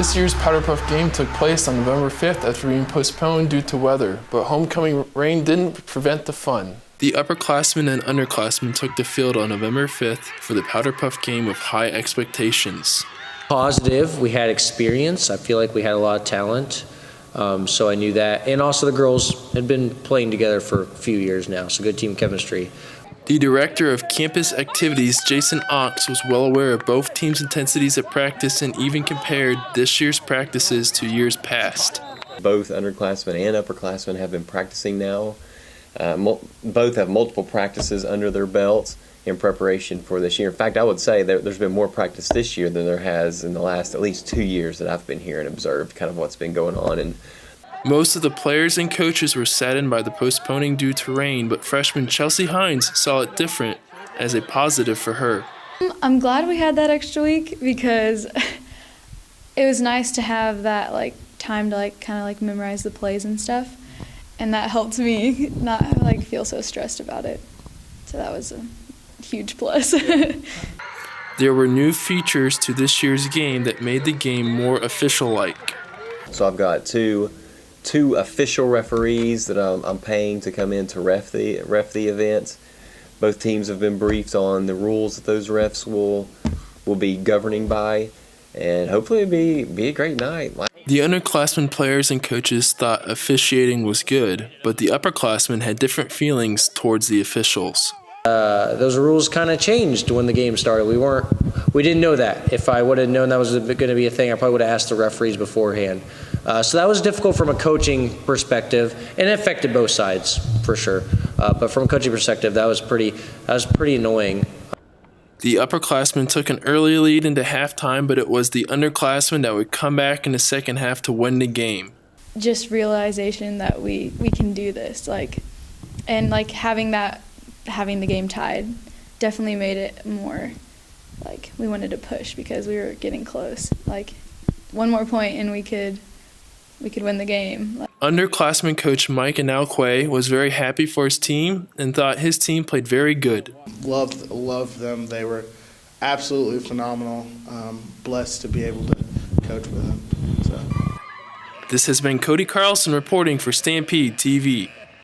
This year's powderpuff game took place on November 5th after being postponed due to weather, but homecoming rain didn't prevent the fun. The upperclassmen and underclassmen took the field on November 5th for the powderpuff game with high expectations. Positive, we had experience. I feel like we had a lot of talent, so I knew that. And also the girls had been playing together for a few years now, so good team chemistry. The director of campus activities, Jason Ox, was well aware of both teams' intensities at practice and even compared this year's practices to years past. Both underclassmen and upperclassmen have been practicing now. Both have multiple practices under their belts in preparation for this year. In fact, I would say there's been more practice this year than there has in the last at least 2 years that I've been here and observed kind of what's been going on. And most of the players and coaches were saddened by the postponing due to rain, but freshman Chelsea Hines saw it different as a positive for her. I'm glad we had that extra week because it was nice to have that time to kind of memorize the plays and stuff, and that helped me not feel so stressed about it. So that was a huge plus. There were new features to this year's game that made the game more official-like. So I've got two official referees that I'm paying to come in to ref the events. Both teams have been briefed on the rules that those refs will be governing by, and hopefully it'll be a great night. The underclassmen players and coaches thought officiating was good, but the upperclassmen had different feelings towards the officials. Those rules kind of changed when the game started. We didn't know that. If I would have known that was going to be a thing, I probably would have asked the referees beforehand. So that was difficult from a coaching perspective, and it affected both sides for sure. But from a coaching perspective, that was pretty annoying. The upperclassmen took an early lead into halftime, but it was the underclassmen that would come back in the second half to win the game. Just realization that we can do this, and having the game tied definitely made it more we wanted to push because we were getting close. One more point and we could win the game. Underclassmen coach Mike Analquay was very happy for his team and thought his team played very good. Loved them. They were absolutely phenomenal. Blessed to be able to coach with them. So. This has been Cody Carlson reporting for Stampede TV.